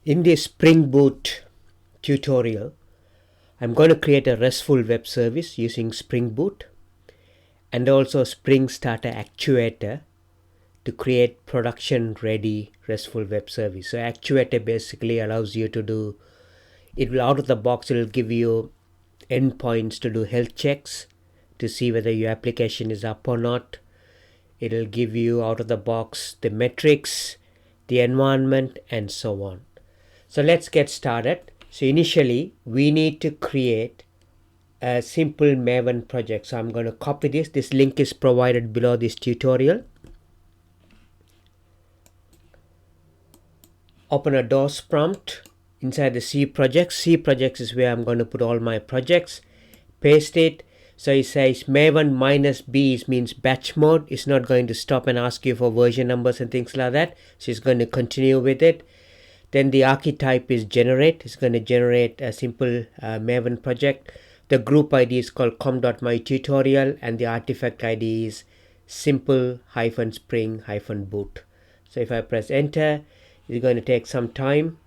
In this Spring Boot tutorial, I'm going to create a RESTful web service using Spring Boot and also Spring Starter actuator to create production ready RESTful web service. So actuator basically allows you to do, it will out of the box, it will give you endpoints to do health checks to see whether your application is up or not. It'll give you out of the box the metrics, the environment, and so on. So let's get started. So initially we need to create a simple Maven project. So I'm going to copy this. This link is provided below this tutorial. Open a DOS prompt inside the C projects. C projects is where I'm going to put all my projects. Paste it. So it says Maven -B means batch mode. It's not going to stop and ask you for version numbers and things like that. So it's going to continue with it. Then the archetype is generate. It's going to generate a simple Maven project. The group ID is called com.mytutorial and the artifact ID is simple-spring-boot. So if I press enter, it's going to take some time.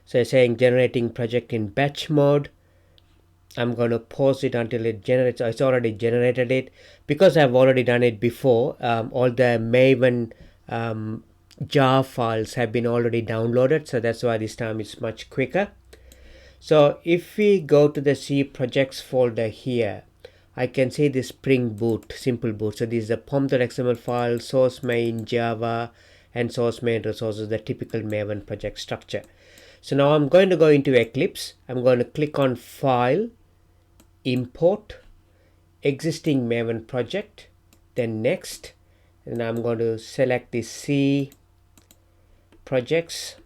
So it's saying generating project in batch mode. I'm going to pause it until it generates. It's already generated it. Because I've already done it before, all the Maven jar files have been already downloaded, so that's why this time it's much quicker. So if we go to the C projects folder here, I can see the Spring Boot, simple boot. So this is the pom.xml file, source main, Java, and source main resources, the typical Maven project structure. So now I'm going to go into Eclipse. I'm going to click on File, Import, Existing Maven project, then Next, and I'm going to select the C projects,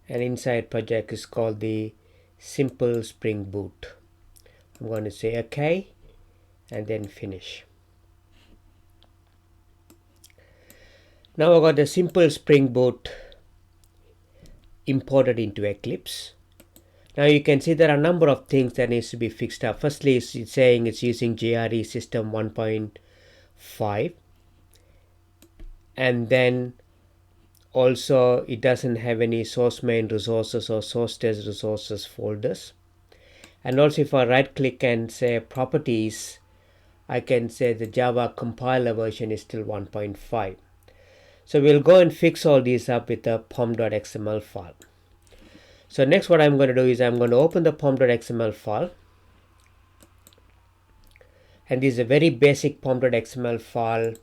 and inside project is called the simple Spring Boot. I'm going to say OK and then finish. Now I've got the simple Spring Boot imported into Eclipse. Now you can see there are a number of things that needs to be fixed up. Firstly, it's saying it's using JRE system 1.5, and then also it doesn't have any source main resources or source test resources folders. And also if I right click and say properties, I can say the Java compiler version is still 1.5. So we'll go and fix all these up with the pom.xml file. So next what I'm going to do is I'm going to open the pom.xml file. And this is a very basic pom.xml file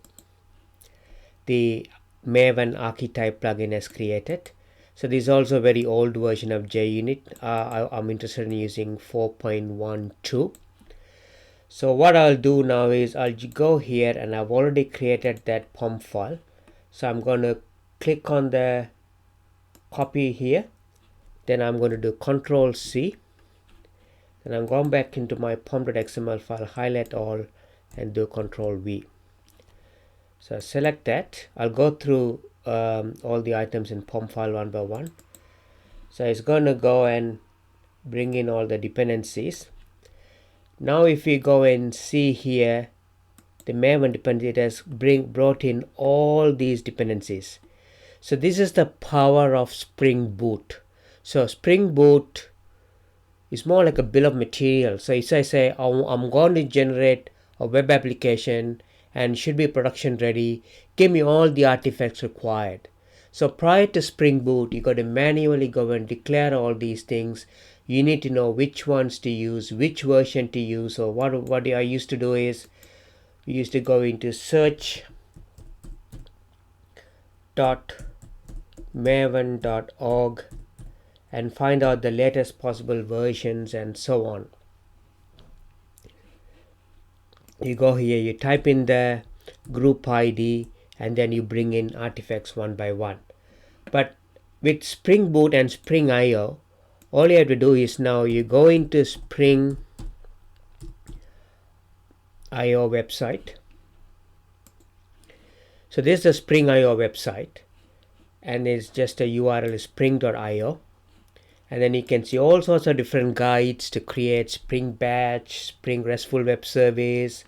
the Maven archetype plugin has created. So this is also a very old version of JUnit. I'm interested in using 4.12. So what I'll do now is I'll go here, and I've already created that pom file. So I'm going to click on the copy here. Then I'm going to do Control C. And I'm going back into my pom.xml file, highlight all, and do Control V. So select that. I'll go through all the items in pom file one by one. So it's going to go and bring in all the dependencies. Now if we go and see here, the Maven dependency, it has brought in all these dependencies. So this is the power of Spring Boot. So Spring Boot is more like a bill of materials. So if I say I'm going to generate a web application and should be production ready, give me all the artifacts required. So prior to Spring Boot, you got to manually go and declare all these things. You need to know which ones to use, which version to use. So what I used to do is, we used to go into search.maven.org and find out the latest possible versions and so on. You go here, you type in the group ID, and then you bring in artifacts one by one. But with Spring Boot and Spring IO, all you have to do is now you go into Spring IO website. So this is the Spring IO website, and it's just a URL spring.io. And then you can see all sorts of different guides to create Spring Batch, Spring RESTful Web Service,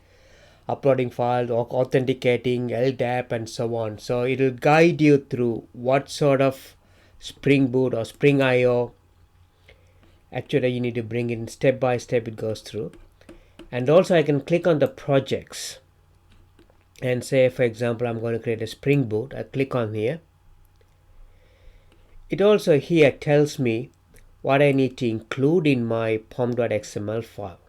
uploading files, authenticating, LDAP, and so on. So it will guide you through what sort of Spring Boot or Spring IO actuator you need to bring in. Step by step it goes through. And also I can click on the projects and say, for example, I'm going to create a Spring Boot. I click on here. It also here tells me what I need to include in my pom.xml file.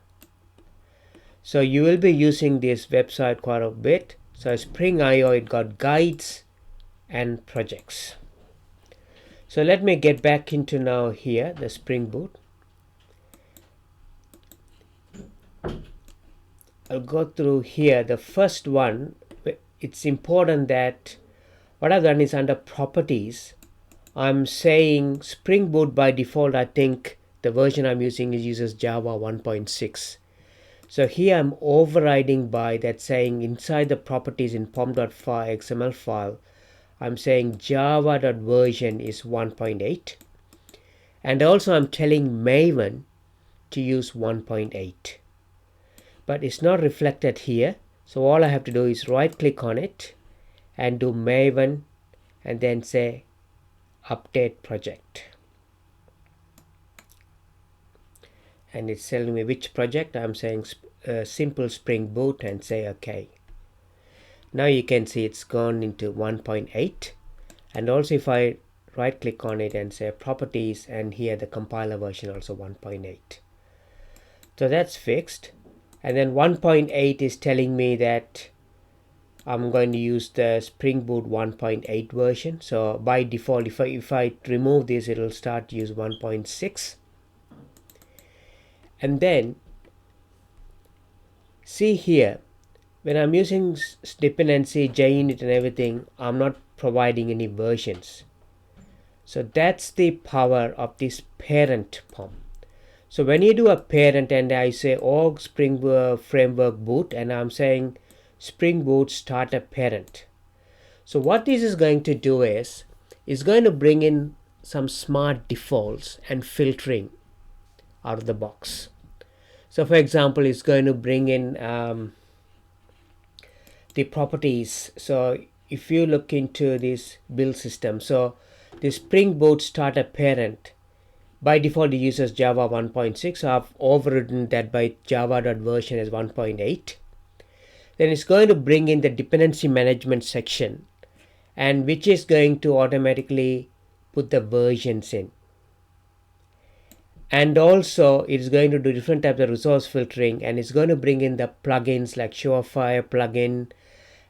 So you will be using this website quite a bit. So Spring IO, it got guides and projects. So let me get back into now here the Spring Boot. I'll go through here. The first one, it's important that what I've done is under properties, I'm saying Spring Boot by default. I think the version I'm using uses Java 1.6. So here I'm overriding by that, saying inside the properties in pom.xml file, I'm saying java.version is 1.8. And also I'm telling Maven to use 1.8. But it's not reflected here. So all I have to do is right click on it and do Maven and then say update project. And it's telling me which project. I'm saying simple Spring Boot and say OK. Now you can see it's gone into 1.8. And also if I right click on it and say properties, and here the compiler version also 1.8. So that's fixed. And then 1.8 is telling me that I'm going to use the Spring Boot 1.8 version. So by default, if I remove this, it will start to use 1.6. And then see here, when I'm using dependency, JUnit and everything, I'm not providing any versions. So that's the power of this parent POM. So when you do a parent and I say org Spring Framework Boot, and I'm saying Spring Boot start a parent. So what this is going to do is going to bring in some smart defaults and filtering out of the box. So for example, it's going to bring in the properties. So if you look into this build system, so the Spring Boot start a parent, by default it uses Java 1.6. So I've overridden that by java.version as 1.8. Then it's going to bring in the dependency management section, and which is going to automatically put the versions in. And also it's going to do different types of resource filtering, and it's going to bring in the plugins like Surefire plugin,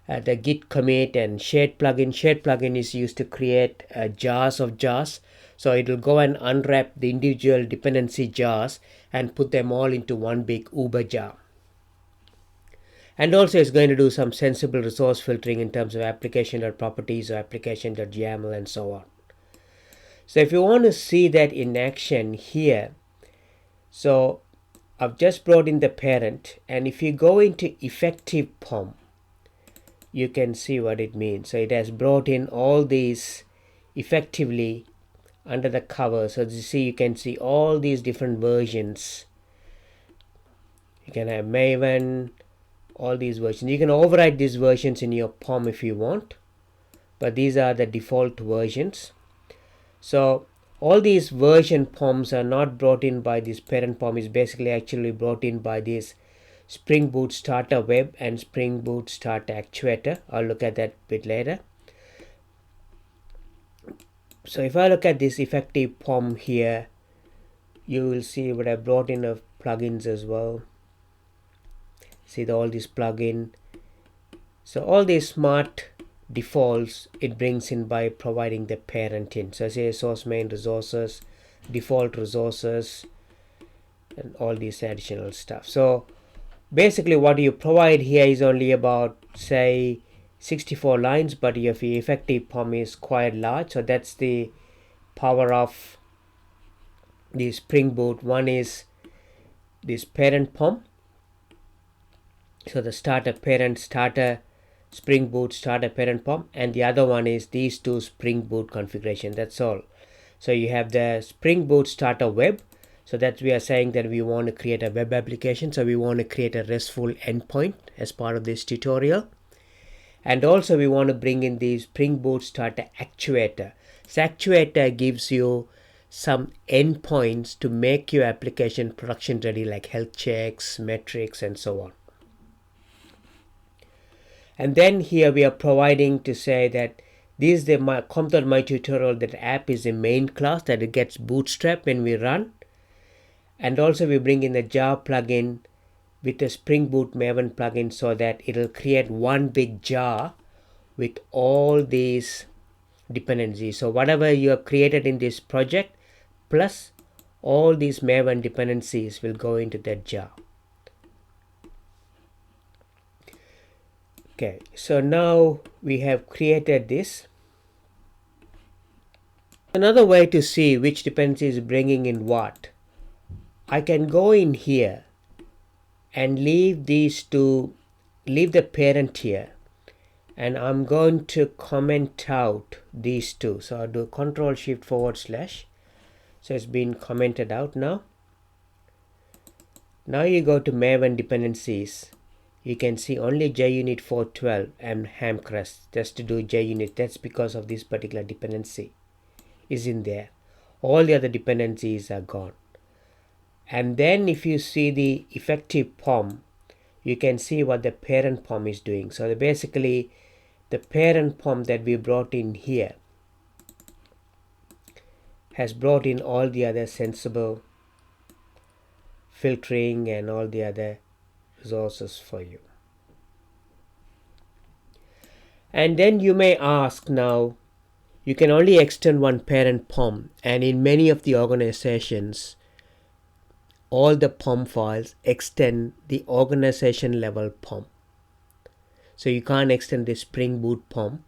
the Git commit, and shared plugin. Shared plugin is used to create jars of jars. So it will go and unwrap the individual dependency jars and put them all into one big Uber jar. And also it's going to do some sensible resource filtering in terms of application.properties or application.yaml and so on. So if you want to see that in action here, so I've just brought in the parent, and if you go into effective POM, you can see what it means. So it has brought in all these effectively under the cover. So you see, you can see all these different versions. You can have Maven, all these versions. You can override these versions in your POM if you want, but these are the default versions. So all these version POMs are not brought in by this parent POM. Is basically actually brought in by this Spring Boot Starter Web and Spring Boot Starter Actuator. I'll look at that a bit later. So if I look at this effective POM here, you will see what I brought in of plugins as well. See all these plugin. So all these smart defaults it brings in by providing the parent in. So say source main resources, default resources, and all these additional stuff. So basically what you provide here is only about say 64 lines, but your effective POM is quite large. So that's the power of the Spring Boot. One is this parent POM, so the starter parent starter Spring Boot starter parent POM, and the other one is these two Spring Boot configuration. That's all. So you have the Spring Boot starter web. So that we are saying that we want to create a web application. So we want to create a RESTful endpoint as part of this tutorial. And also we want to bring in the Spring Boot Starter actuator. So actuator gives you some endpoints to make your application production ready, like health checks, metrics, and so on. And then here we are providing to say that this is the my tutorial, that app is a main class, that it gets bootstrapped when we run. And also we bring in the jar plugin with the Spring Boot Maven plugin, so that it'll create one big jar with all these dependencies. So whatever you have created in this project plus all these Maven dependencies will go into that jar. Okay, so now we have created this. Another way to see which dependency is bringing in what, I can go in here and leave the parent here, and I'm going to comment out these two. So I'll do Control-Shift/. So it's been commented out now. Now you go to Maven dependencies. You can see only JUnit 412 and Hamcrest, just to do JUnit. That's because of this particular dependency is in there. All the other dependencies are gone. And then if you see the effective POM, you can see what the parent POM is doing. So basically the parent POM that we brought in here has brought in all the other sensible filtering and all the other resources for you. And then you may ask, now you can only extend one parent POM, and in many of the organizations all the POM files extend the organization level POM. So you can't extend the Spring Boot POM,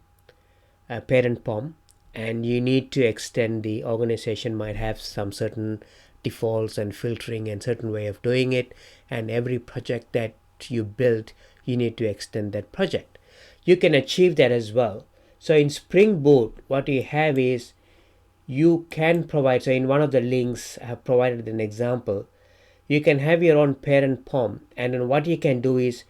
parent POM, and you need to extend the organization might have some certain defaults and filtering and certain way of doing it, and every project that you build you need to extend that project. You can achieve that as well. So in Spring Boot what you have is you can provide, so in one of the links I have provided an example, you can have your own parent POM, and then what you can do is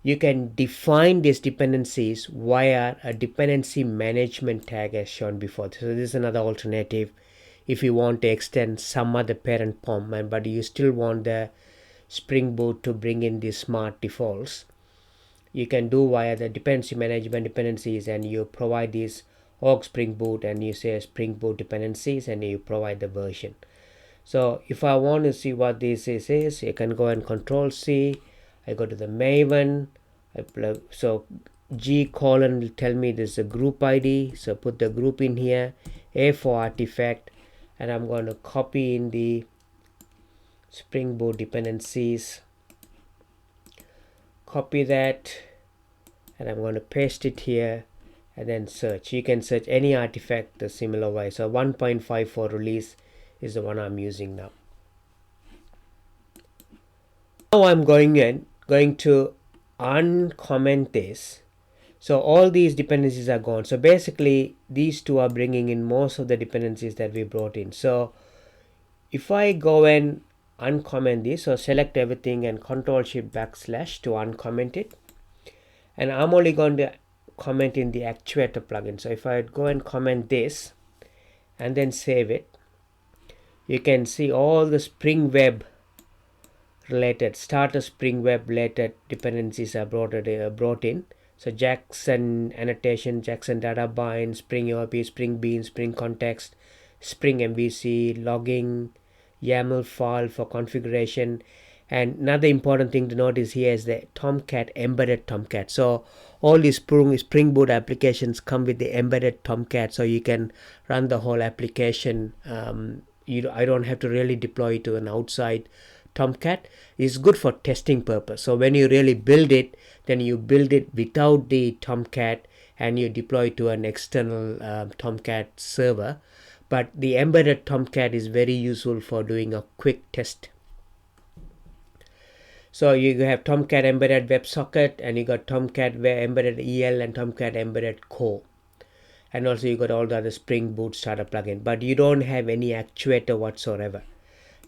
you can define these dependencies via a dependency management tag as shown before. So this is another alternative if you want to extend some other parent POM, but you still want the Spring Boot to bring in these smart defaults. You can do via the dependency management dependencies, and you provide these org Spring Boot, and you say Spring Boot dependencies, and you provide the version. So if I want to see what this is, you can go and Control-C. I go to the Maven. So G colon will tell me this is a group ID. So put the group in here. A for artifact, and I'm going to copy in the Spring Boot dependencies. Copy that, and I'm going to paste it here, and then search. You can search any artifact the similar way. So 1.54 release is the one I'm using now. Now I'm going to uncomment this. So all these dependencies are gone. So basically these two are bringing in most of the dependencies that we brought in. So if I go and uncomment this, so select everything and Control-Shift/ to uncomment it, and I'm only going to comment in the actuator plugin. So if I go and comment this and then save it, you can see all the Spring Web related, starter Spring Web related dependencies are brought in. So Jackson annotation, Jackson data bind, Spring EOP, Spring Bean, Spring context, Spring MVC, logging, YAML file for configuration. And another important thing to notice here is the Tomcat, embedded Tomcat. So all these Spring Boot applications come with the embedded Tomcat, so you can run the whole application. I don't have to really deploy it to an outside Tomcat. It's good for testing purpose. So when you really build it, then you build it without the Tomcat and you deploy to an external Tomcat server. But the embedded Tomcat is very useful for doing a quick test. So you have Tomcat embedded WebSocket, and you got Tomcat embedded EL and Tomcat embedded core. And also you got all the other Spring Boot starter plugin, but you don't have any actuator whatsoever.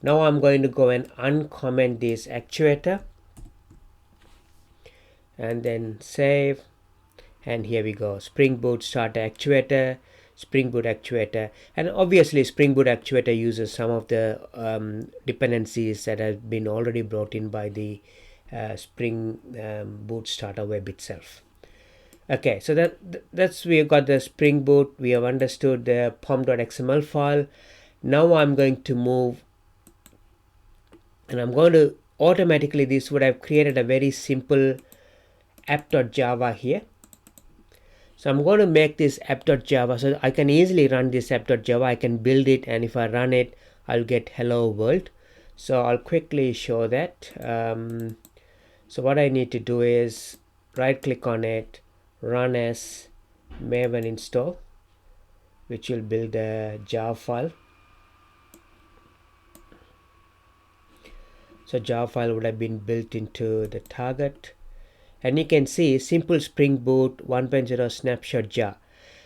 Now I'm going to go and uncomment this actuator and then save, and here we go, Spring Boot starter actuator, Spring Boot actuator. And obviously Spring Boot actuator uses some of the dependencies that have been already brought in by the Spring Boot starter web itself. Okay, so that's we have got the Spring Boot, we have understood the pom.xml file. Now I'm going to move, and I'm going to automatically, this would have created a very simple app.java here. So I'm going to make this app.java so I can easily run this app.java. I can build it, and if I run it, I'll get hello world. So I'll quickly show that. So what I need to do is right click on it, run as maven install, which will build a jar file. So jar file would have been built into the target, and you can see simple Spring Boot 1.0 snapshot jar.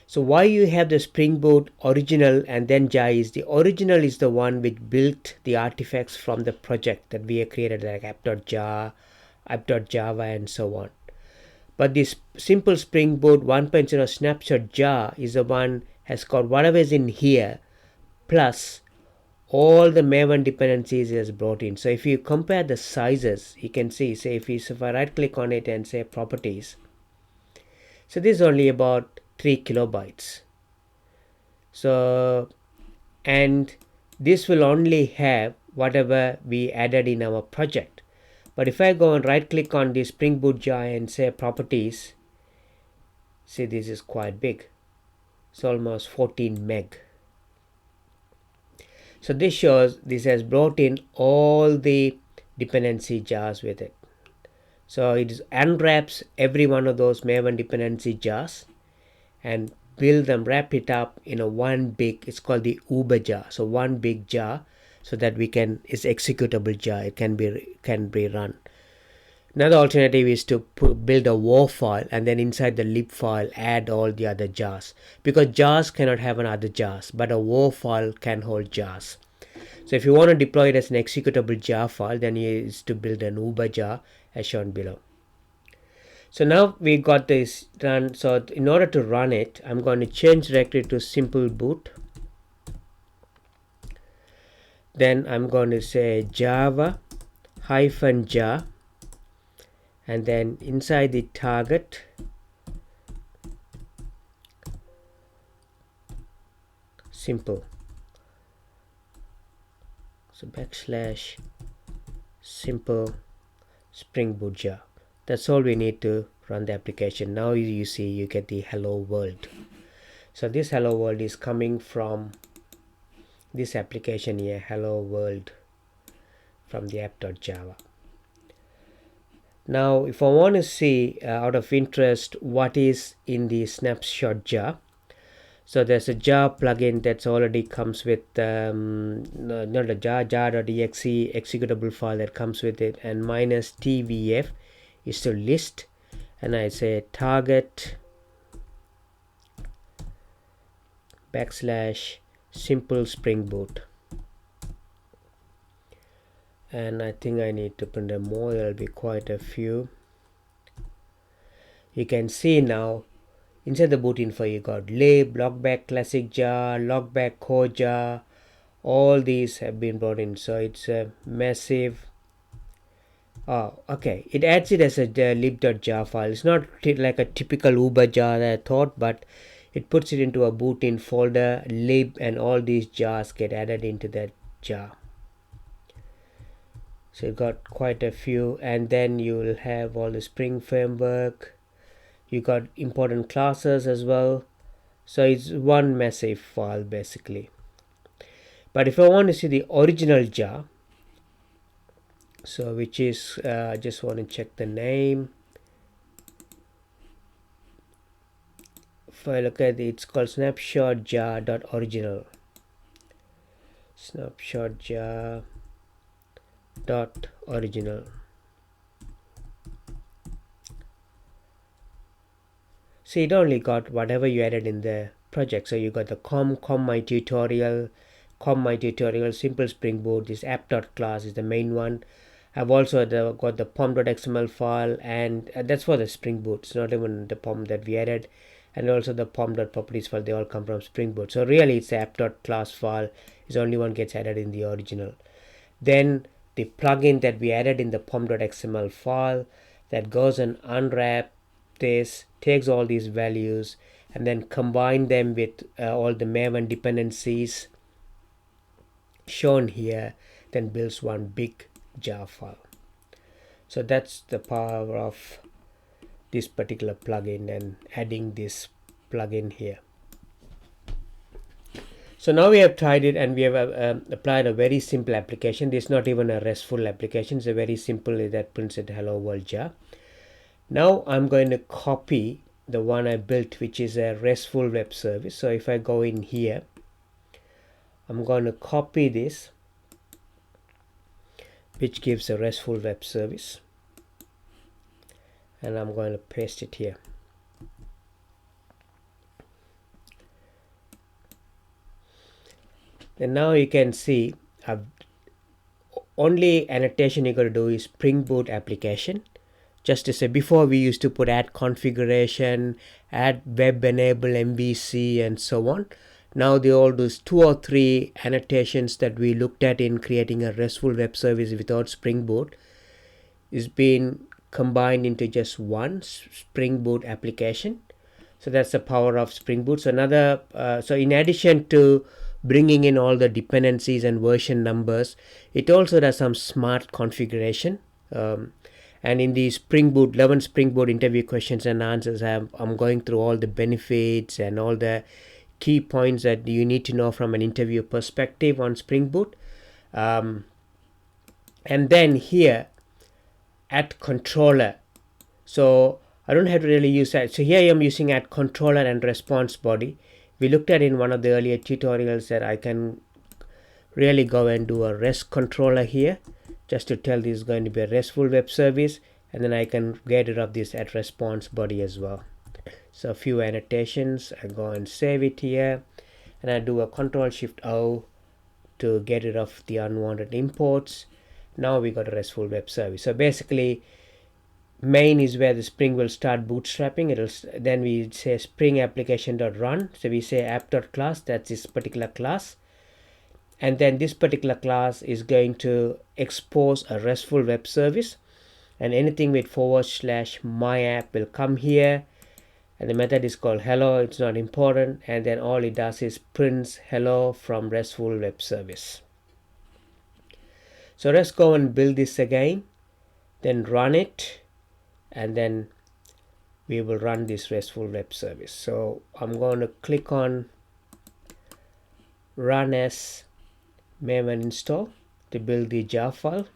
So why you have the Spring Boot original and then jar is the original is the one which built the artifacts from the project that we have created, like app.jar, app.java and so on. But this simple Spring Boot 1.0 snapshot jar is the one has got whatever is in here plus all the maven dependencies is brought in. So if you compare the sizes, you can see, say if I right click on it and say properties, so this is only about 3 kilobytes. So, and this will only have whatever we added in our project. But if I go and right click on the Spring Boot jar and say properties, see this is quite big. It's almost 14 meg. So this shows this has brought in all the dependency jars with it. So it unwraps every one of those maven dependency jars and build them, wrap it up in a one big, it's called the uber jar. So one big jar, so that we can, it's executable jar, it can be run. Another alternative is to build a war file and then inside the lib file add all the other jars, because jars cannot have another jars, but a war file can hold jars. So if you want to deploy it as an executable jar file, then you is to build an uber jar as shown below. So now we got this run. So in order to run it, I'm going to change directory to simple boot. Then I'm going to say java -jar, and then inside the target simple, so /simple Spring Boot jar. That's all we need to run the application. Now you see you get the hello world. So this hello world is coming from this application here, hello world, from the app.java. Now if I want to see out of interest what is in the snapshot jar, so there's a jar plugin that's already comes with not a jar.exe executable file that comes with it, and -tvf is to list, and I say target /simple Spring Boot, and I think I need to print a more, there'll be quite a few. You can see now inside the boot info you got lib, logback classic jar, logback core jar, all these have been brought in. So it's a massive, oh okay, it adds it as a lib.jar file. It's not like a typical uber jar that I thought, but it puts it into a boot in folder, lib, and all these jars get added into that jar. So you got quite a few, and then you will have all the Spring framework, you got important classes as well. So it's one massive file basically. But if I want to see the original jar, so which is I just want to check the name. If I look at it, it's called snapshot jar.original, snapshot jar.original. So it only got whatever you added in the project. So you got the com my tutorial, come my tutorial, simple Spring Boot. This app.class is the main one. I've also got the pom.xml file, and that's for the Spring Boot. It's not even the pom that we added, and also the pom.properties file. They all come from Spring Boot. So really, it's the app.class file is only one gets added in the original. Then the plugin that we added in the pom.xml file that goes and unwrap this, takes all these values, and then combine them with all the Maven dependencies shown here, then builds one big jar file. So that's the power of this particular plugin and adding this plugin here. So now we have tried it, and we have applied a very simple application. This is not even a RESTful application. It's a very simple that prints it hello world jar. Now I'm going to copy the one I built, which is a RESTful web service. So if I go in here, I'm going to copy this, which gives a RESTful web service, and I'm going to paste it here. And now you can see only annotation you got to do is Spring Boot application. Just to say, before we used to put add configuration, add web enable MVC, and so on. Now they all those 2 or 3 annotations that we looked at in creating a RESTful web service without Spring Boot is being combined into just one Spring Boot application. So that's the power of Spring Boot. So so in addition to bringing in all the dependencies and version numbers, it also does some smart configuration. And in the Spring Boot 11 Spring Boot interview questions and answers, I'm going through all the benefits and all the key points that you need to know from an interview perspective on Spring Boot. And then here add controller. So I don't have to really use that. So here I am using add controller and response body. We looked at in one of the earlier tutorials that I can really go and do a REST controller here, just to tell this is going to be a RESTful web service, and then I can get rid of this at response body as well. So a few annotations, I go and save it here, and I do a Control-Shift-O to get rid of the unwanted imports. Now we got a RESTful web service. So basically, main is where the Spring will start bootstrapping. Then we say Spring application.run. So we say app.class, that's this particular class. And then this particular class is going to expose a RESTful web service, and anything with /my app will come here, and the method is called hello. It's not important, and then all it does is prints hello from RESTful web service. So let's go and build this again, then run it, and then we will run this RESTful web service. So I'm going to click on run as Maven install to build the jar file.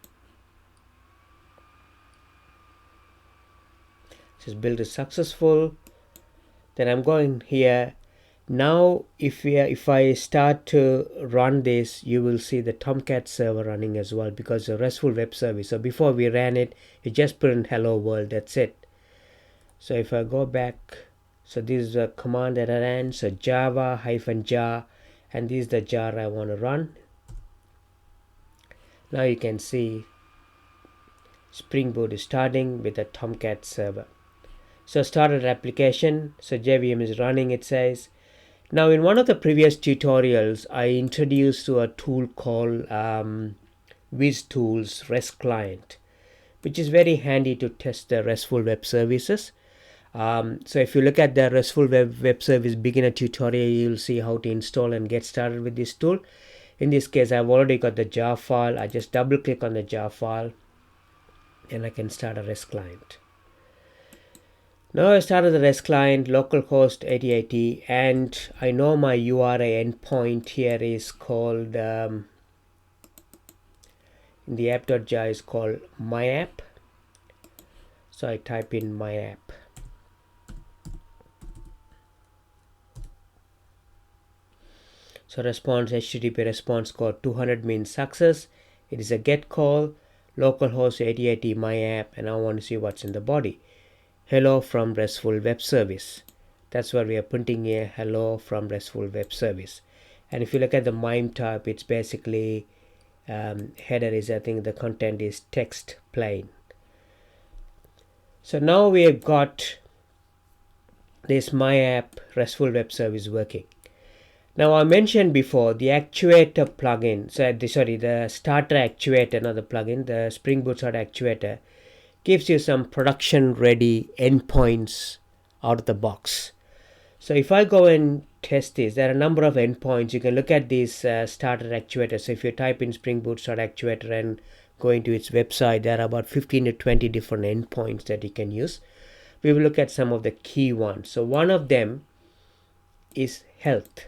Just build it successful. Then I'm going here. Now if I start to run this, you will see the Tomcat server running as well, because the RESTful web service. So before we ran it, it just print hello world, that's it. So if I go back, so this is a command that I ran, so java-jar, and this is the jar I want to run. Now you can see Spring Boot is starting with a Tomcat server. So started application, so JVM is running, it says. Now in one of the previous tutorials, I introduced to a tool called WizTools REST Client, which is very handy to test the RESTful web services. So if you look at the RESTful web service beginner tutorial, you'll see how to install and get started with this tool. In this case, I've already got the jar file. I just double click on the jar file, and I can start a REST client. Now I started the REST client, localhost 8080, and I know my URI endpoint here is called, in the app.jar is called my app. So I type in my app. So response, HTTP response code 200 means success. It is a GET call, localhost 8080 my app, and I want to see what's in the body. Hello from RESTful web service. That's what we are printing here, hello from RESTful web service. And if you look at the MIME type, it's basically header is, I think the content is text plain. So now we have got this my app RESTful web service working. Now I mentioned before the actuator plugin, so the starter actuator, not the plugin, the Spring Boot starter actuator gives you some production ready endpoints out of the box. So if I go and test this, there are a number of endpoints. You can look at these starter actuators. So if you type in Spring Boot starter actuator and go into its website, there are about 15 to 20 different endpoints that you can use. We will look at some of the key ones. So one of them is health.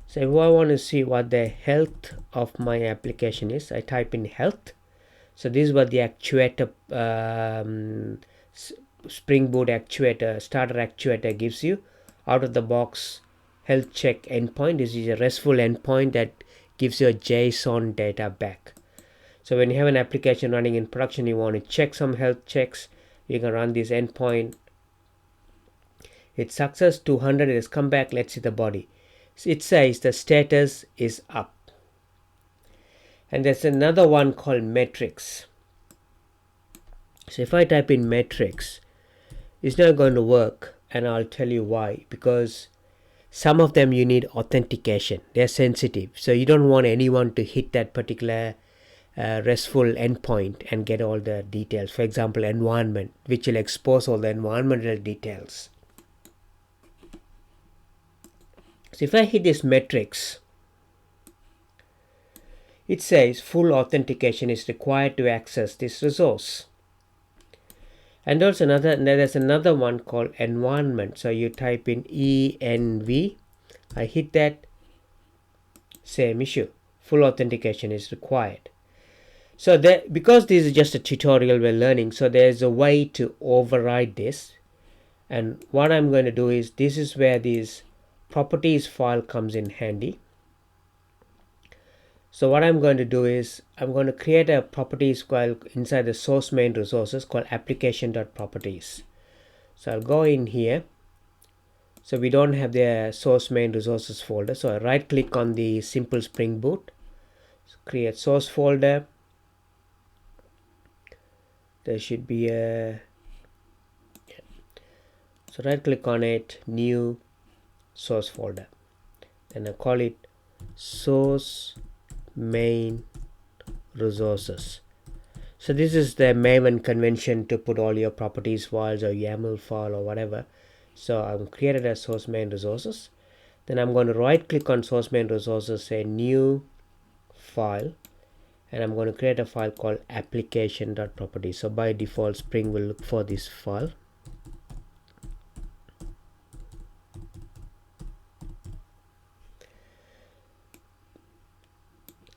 So if I want to see what the health of my application is, I type in health. So this is what the actuator, Spring Boot actuator, starter actuator gives you. Out of the box health check endpoint. This is a RESTful endpoint that gives you a JSON data back. So when you have an application running in production, you want to check some health checks, you can run this endpoint. It's success 200, it has come back. Let's see the body. It says the status is up. And there's another one called metrics. So if I type in metrics, it's not going to work, and I'll tell you why. Because some of them you need authentication, they're sensitive, so you don't want anyone to hit that particular RESTful endpoint and get all the details. For example, environment, which will expose all the environmental details. So if I hit this metrics, it says full authentication is required to access this resource. And also there's another one called environment. So you type in env, I hit that, same issue, full authentication is required. So because this is just a tutorial we're learning, so there's a way to override this. And what I'm going to do is, this is where this properties file comes in handy. So what I'm going to do is, I'm going to create a properties file inside the source main resources called application.properties. So I'll go in here. So we don't have the source main resources folder. So I right click on the simple Spring Boot, create source folder. There should be a, so right click on it, new source folder, and I call it source main resources. So this is the Maven convention to put all your properties files or YAML file or whatever. So I've created a source main resources. Then I'm going to right click on source main resources, say new file, and I'm going to create a file called application.properties. So by default Spring will look for this file.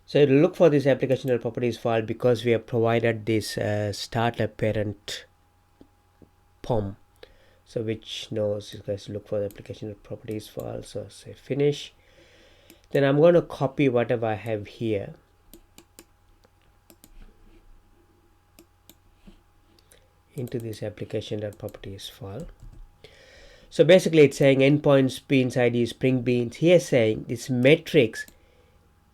So it will look for this application.properties file because we have provided this starter parent POM. So which knows you guys look for the application.properties file. So say finish. Then I'm going to copy whatever I have here. Into this application.properties file. So basically it's saying endpoints beans ID Spring Beans. Here saying this metrics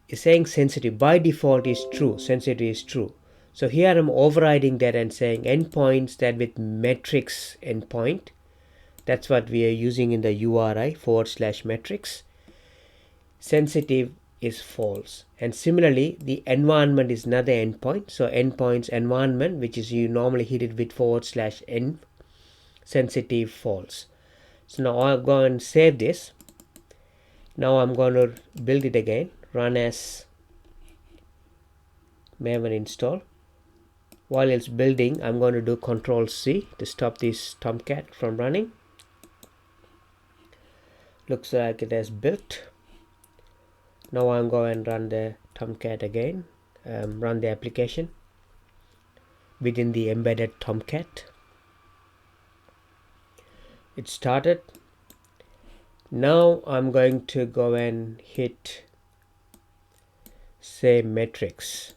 is saying sensitive. By default is true, sensitive is true. So here I'm overriding that and saying endpoints that with metrics endpoint, that's what we are using in the URI /metrics, sensitive is false. And similarly the environment is another endpoint. So endpoints environment, which is you normally hit it with /n, sensitive false. So now I'll go and save this. Now I'm going to build it again, run as Maven install. While it's building, I'm going to do Control-C to stop this Tomcat from running. Looks like it has built. Now I'm going to run the Tomcat again, run the application within the embedded Tomcat. It started. Now I'm going to go and hit say metrics.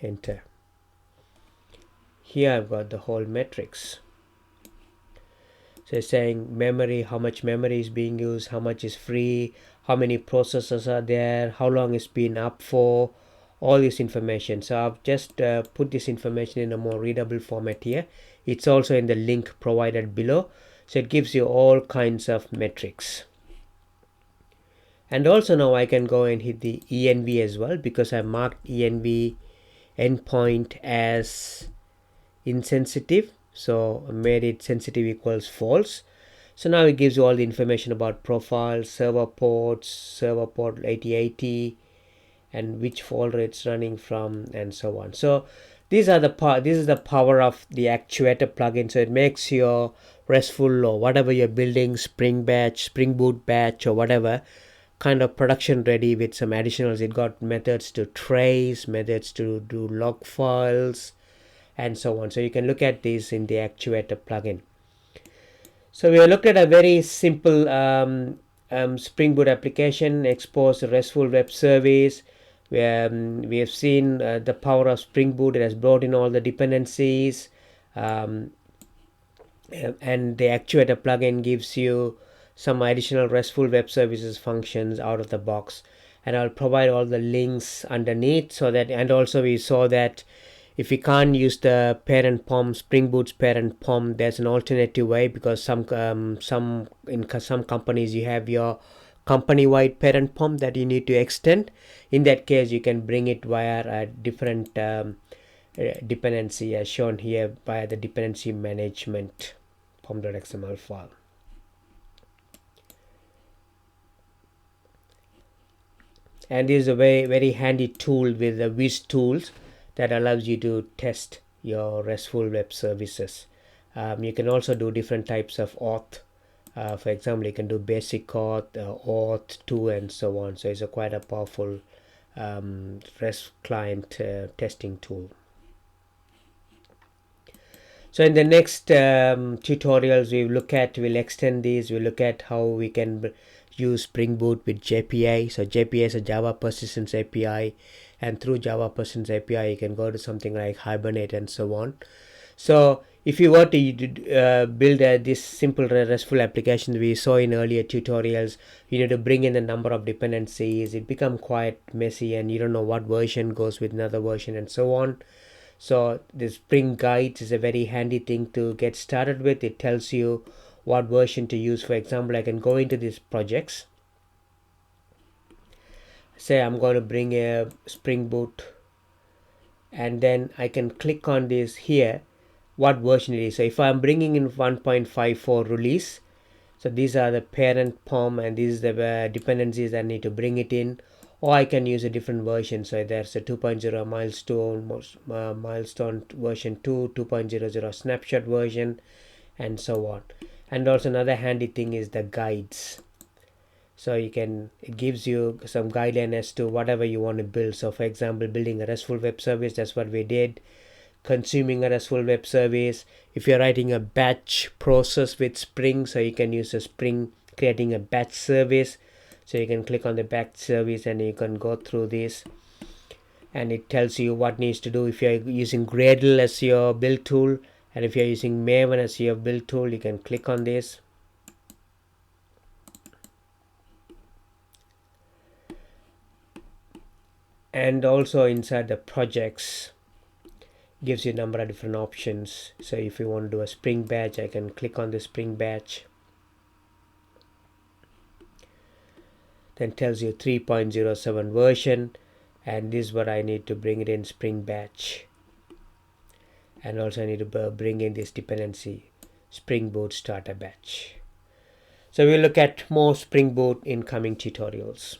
Enter. Here I've got the whole metrics. So So it's saying memory, how much memory is being used, how much is free, how many processors are there, how long it's been up for, all this information. So I've just put this information in a more readable format here. It's also in the link provided below. So it gives you all kinds of metrics. And also now I can go and hit the env as well, because I marked env endpoint as insensitive, so I made it sensitive equals false. So now it gives you all the information about profiles, server ports, server port 8080, and which folder it's running from, and so on. So this is the power of the actuator plugin. So it makes your RESTful or whatever you're building, Spring Batch, Spring Boot Batch, or whatever, kind of production ready with some additionals. It got methods to trace, methods to do log files, and so on. So you can look at these in the actuator plugin. So we have looked at a very simple Spring Boot application, expose a RESTful web service. We have seen the power of Spring Boot. It has brought in all the dependencies, and the actuator plugin gives you some additional RESTful web services functions out of the box. And I'll provide all the links underneath, so that, and also we saw that if you can't use the parent POM, Spring Boot's parent POM, there's an alternative way, because some companies you have your company-wide parent POM that you need to extend. In that case, you can bring it via a different dependency, as shown here by the dependency management pom.xml file. And this is a very handy tool with the Wiz tools that allows you to test your RESTful web services. You can also do different types of auth. For example, you can do basic auth, auth 2, and so on. So it's quite a powerful REST client testing tool. So in the next tutorials, we'll extend these. We'll look at how we can use Spring Boot with JPA. So JPA is a Java Persistence API, and through Java Persistence API you can go to something like Hibernate and so on. So if you were to build this simple RESTful application we saw in earlier tutorials, you need to bring in a number of dependencies. It becomes quite messy, and you don't know what version goes with another version, and so on. So the Spring Guides is a very handy thing to get started with. It tells you what version to use. For example, I can go into these projects, say I'm going to bring a Spring Boot, and then I can click on this here, what version it is. So if I'm bringing in 1.54 release, so these are the parent POM, and these are the dependencies I need to bring it in. Or I can use a different version. So there's a 2.0 milestone version 2, 2.00 snapshot version, and so on. And also another handy thing is the guides. So it gives you some guideline as to whatever you want to build. So for example, building a RESTful web service, that's what we did. Consuming a RESTful web service. If you're writing a batch process with Spring, so you can use a Spring creating a batch service. So you can click on the batch service and you can go through this, and it tells you what needs to do. If you're using Gradle as your build tool, and if you're using Maven as your build tool, you can click on this. And also inside the projects, gives you a number of different options. So if you want to do a Spring Batch, I can click on the Spring Batch. Then tells you 3.07 version, and this is what I need to bring it in Spring Batch. And also I need to bring in this dependency, Spring Boot starter batch. So we'll look at more Spring Boot in coming tutorials.